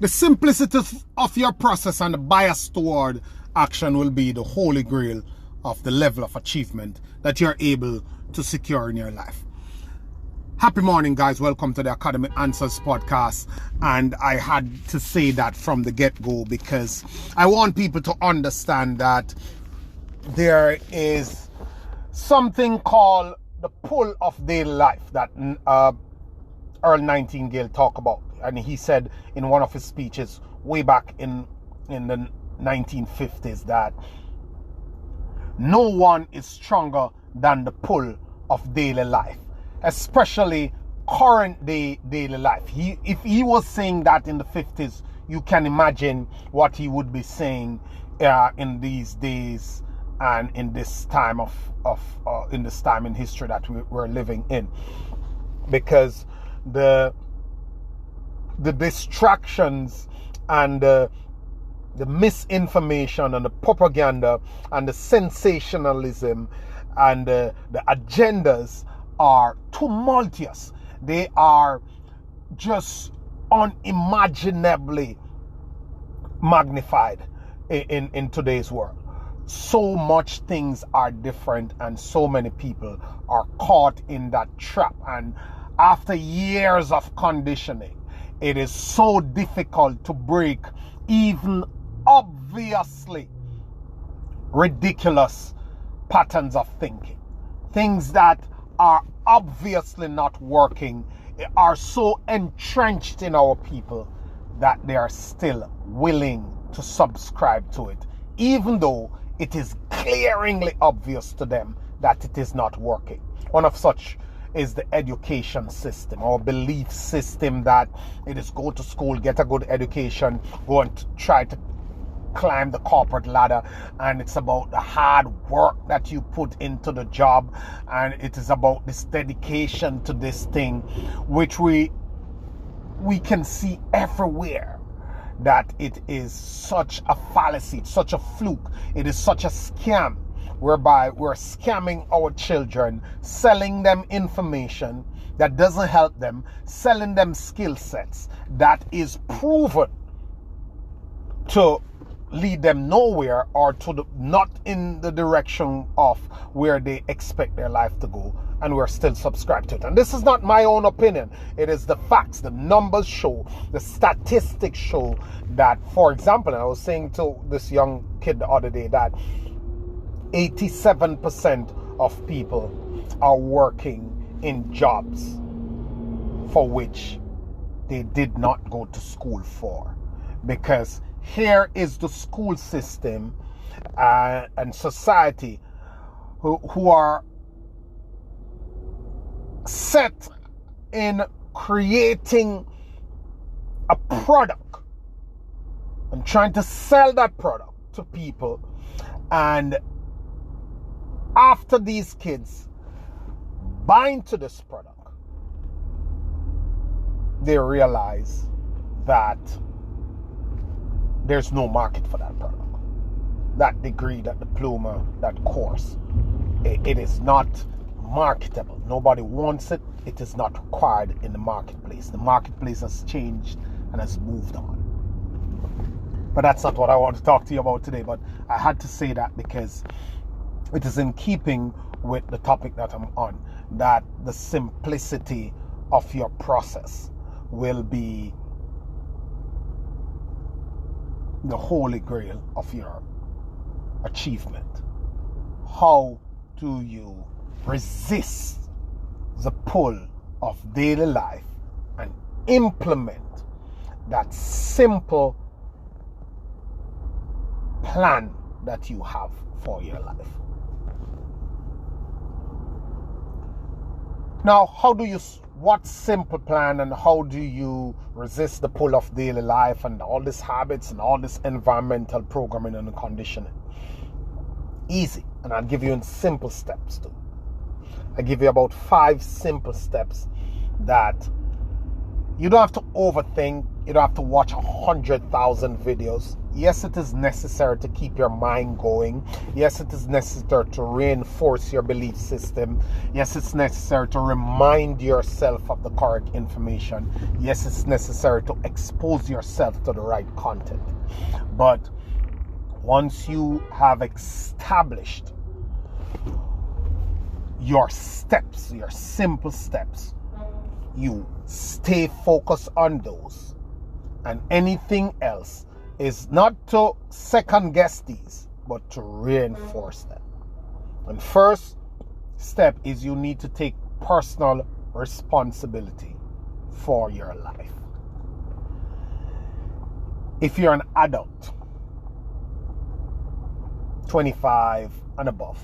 The simplicity of your process and the bias toward action will be the holy grail of the level of achievement that you're able to secure in your life. Happy morning, guys. Welcome to the Academic Answers podcast. And I had to say that from the get-go because I want people to understand that there is something called the pull of daily life that Earl Nightingale talked about. And he said in one of his speeches way back in the 1950s that no one is stronger than the pull of daily life, especially current day daily life. If he was saying that in the 50s, you can imagine what he would be saying in these days and in this time in this time in history that we're living in, because the distractions and the misinformation and the propaganda and the sensationalism and the agendas are tumultuous. They are just unimaginably magnified in today's world. So much things are different and so many people are caught in that trap. And after years of conditioning, it is so difficult to break even obviously ridiculous patterns of thinking. Things that are obviously not working are so entrenched in our people that they are still willing to subscribe to it, even though it is glaringly obvious to them that it is not working. One of such is the education system, or belief system that it is go to school, get a good education, go and try to climb the corporate ladder, and it's about the hard work that you put into the job, and it is about this dedication to this thing, which we can see everywhere, that it is such a fallacy, such a fluke, it is such a scam, whereby we're scamming our children, selling them information that doesn't help them, selling them skill sets that is proven to lead them nowhere or not in the direction of where they expect their life to go, and we're still subscribed to it. And this is not my own opinion. It is the facts. The numbers show, the statistics show that, for example, I was saying to this young kid the other day that 87% of people are working in jobs for which they did not go to school for, because here is the school system and society who are set in creating a product and trying to sell that product to people. And after these kids buy into this product, they realize that there's no market for that product. That degree, that diploma, that course, it is not marketable. Nobody wants it. It is not required in the marketplace. The marketplace has changed and has moved on. But that's not what I want to talk to you about today. But I had to say that because it is in keeping with the topic that I'm on, that the simplicity of your process will be the holy grail of your achievement. How do you resist the pull of daily life and implement that simple plan that you have for your life? Now, what simple plan, and how do you resist the pull of daily life and all these habits and all this environmental programming and conditioning? Easy. And I'll give you in simple steps too. I give you about 5 simple steps that You don't have to overthink. You don't have to watch 100,000 videos. Yes, it is necessary to keep your mind going. Yes, it is necessary to reinforce your belief system. Yes, it's necessary to remind yourself of the correct information. Yes, it's necessary to expose yourself to the right content. But once you have established your steps, your simple steps, you stay focused on those, and anything else is not to second guess these, but to reinforce them. And first step is you need to take personal responsibility for your life. If you're an adult, 25 and above,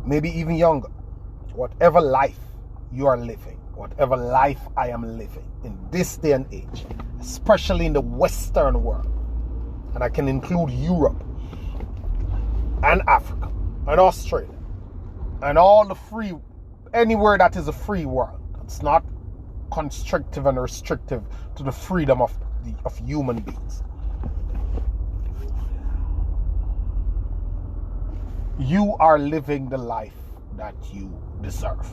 maybe even younger, whatever life you are living, whatever life I am living in this day and age, especially in the Western world, and I can include Europe and Africa and Australia and all the free, anywhere that is a free world. It's not constrictive and restrictive to the freedom of human beings. You are living the life that you deserve.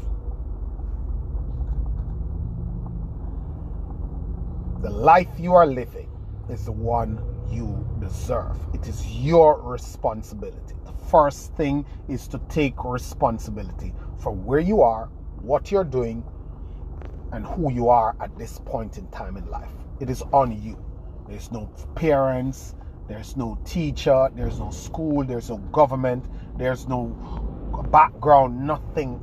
The life you are living is the one you deserve. It is your responsibility. The first thing is to take responsibility for where you are, what you're doing, and who you are at this point in time in life. It is on you. There's no parents, there's no teacher, there's no school, there's no government, there's no background, nothing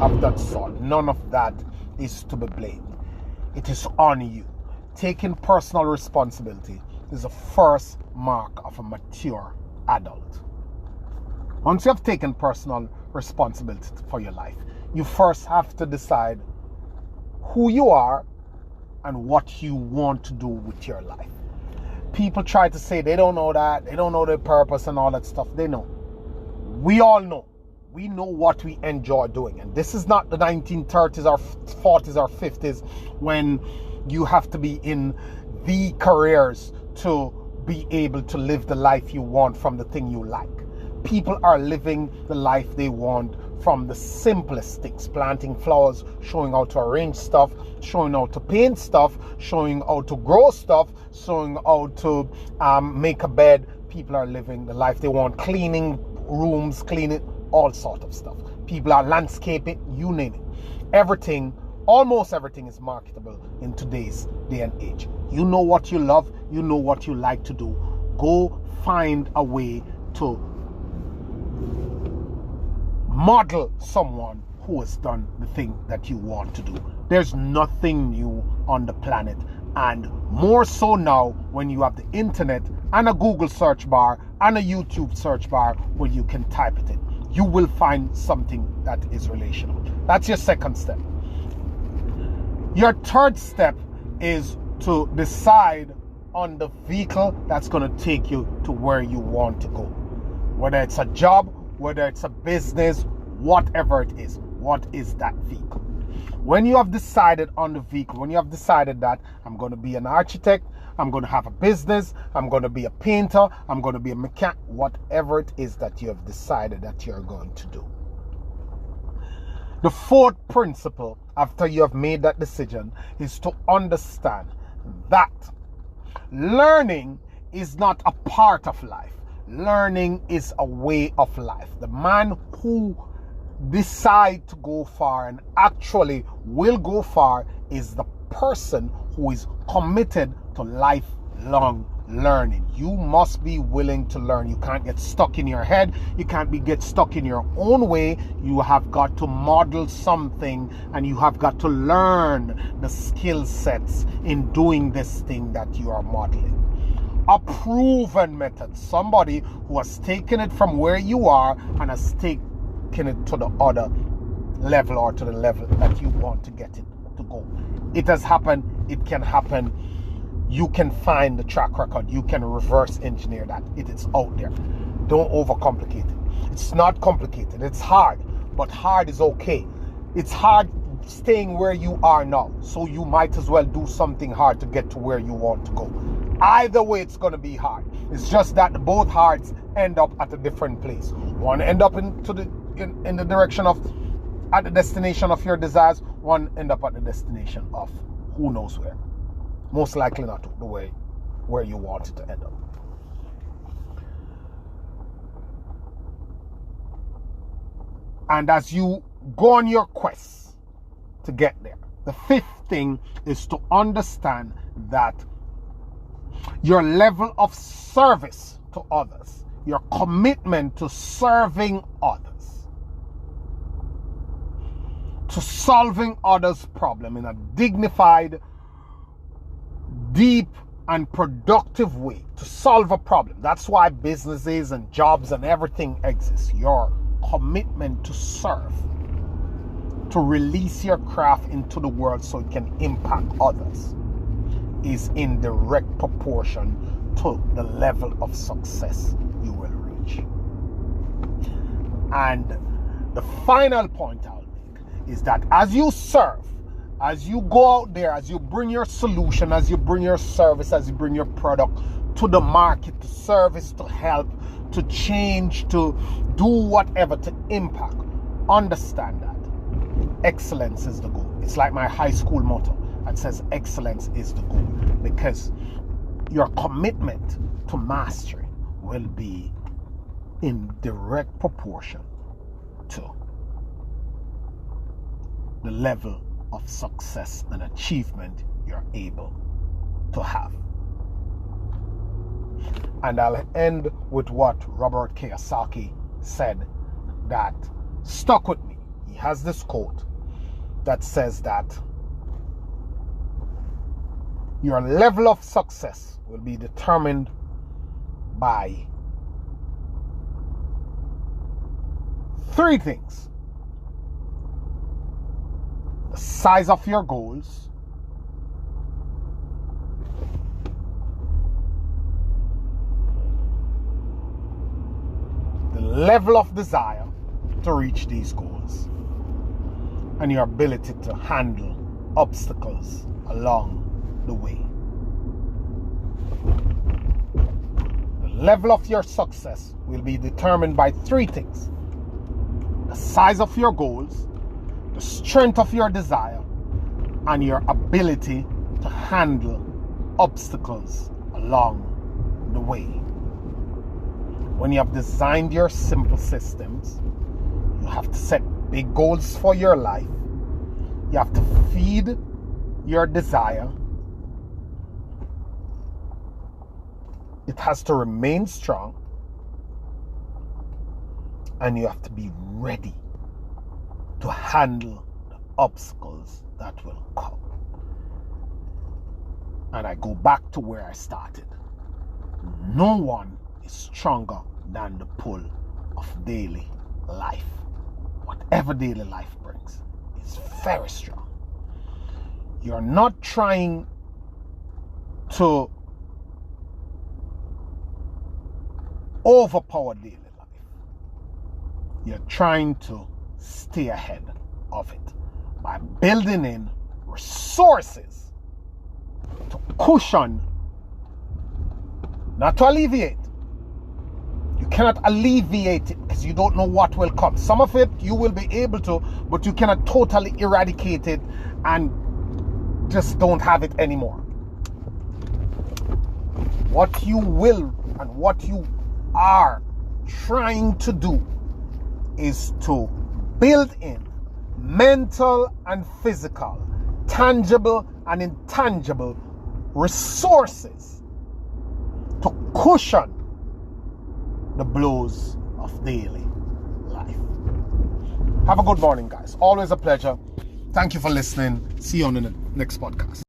of that sort. None of that is to be blamed. It is on you. Taking personal responsibility is the first mark of a mature adult. Once you have taken personal responsibility for your life, you first have to decide who you are and what you want to do with your life. People try to say they don't know that, they don't know their purpose and all that stuff. They know. We all know. We know what we enjoy doing. And this is not the 1930s or 40s or 50s when you have to be in the careers to be able to live the life you want from the thing you like. People are living the life they want from the simplest things. Planting flowers, showing how to arrange stuff, showing how to paint stuff, showing how to grow stuff, showing how to make a bed. People are living the life they want. Cleaning rooms, cleaning all sort of stuff. People are landscaping, you name it. Everything, almost everything is marketable in today's day and age. You know what you love, you know what you like to do. Go find a way to model someone who has done the thing that you want to do. There's nothing new on the planet, and more so now when you have the internet and a Google search bar and a YouTube search bar where you can type it in. You will find something that is relational. That's your second step. Your third step is to decide on the vehicle that's going to take you to where you want to go. Whether it's a job, whether it's a business, whatever it is, what is that vehicle? When you have decided on the vehicle, when you have decided that I'm going to be an architect, I'm going to have a business, I'm going to be a painter, I'm going to be a mechanic, whatever it is that you have decided that you're going to do. The fourth principle, after you have made that decision, is to understand that learning is not a part of life. Learning is a way of life. The man who decides to go far and actually will go far is the person who is committed to lifelong learning. You must be willing to learn. You can't get stuck in your head. You can't get stuck in your own way. You have got to model something, and you have got to learn the skill sets in doing this thing that you are modeling. A proven method, somebody who has taken it from where you are and has taken it to the other level, or to the level that you want to get it to go. It has happened. It can happen. You can find the track record. You can reverse engineer that. It is out there. Don't overcomplicate it. It's not complicated. It's hard, but hard is okay. It's hard staying where you are now. So you might as well do something hard to get to where you want to go. Either way, it's going to be hard. It's just that both hearts end up at a different place. One end up in the direction of, at the destination of your desires. One end up at the destination of who knows where. Most likely not the way where you want it to end up. And as you go on your quest to get there, the fifth thing is to understand that your level of service to others, your commitment to serving others, to solving others' problem in a dignified, deep, and productive way, to solve a problem. That's why businesses and jobs and everything exists. Your commitment to serve, to release your craft into the world so it can impact others, is in direct proportion to the level of success you will reach. And the final point I'll make is that as you serve, as you go out there, as you bring your solution, as you bring your service, as you bring your product to the market, to service, to help, to change, to do whatever, to impact, understand that excellence is the goal. It's like my high school motto that says excellence is the goal, because your commitment to mastery will be in direct proportion to the level of success and achievement you're able to have. And I'll end with what Robert Kiyosaki said that stuck with me. He has this quote that says that your level of success will be determined by three things: the size of your goals, the level of desire to reach these goals, and your ability to handle obstacles along the way. The level of your success will be determined by three things: the size of your goals, the strength of your desire, and your ability to handle obstacles along the way. When you have designed your simple systems, you have to set big goals for your life. You have to feed your desire. It has to remain strong. And you have to be ready to handle the obstacles that will come. And I go back to where I started. No one is stronger than the pull of daily life. Whatever daily life brings is very strong. You're not trying to overpower daily life. You're trying to stay ahead of it by building in resources to cushion, not to alleviate. You cannot alleviate it because you don't know what will come. Some of it you will be able to, but you cannot totally eradicate it and just don't have it anymore. What you will and what you are trying to do is to build in mental and physical, tangible and intangible resources to cushion the blows of daily life. Have a good morning, guys. Always a pleasure. Thank you for listening. See you on the next podcast.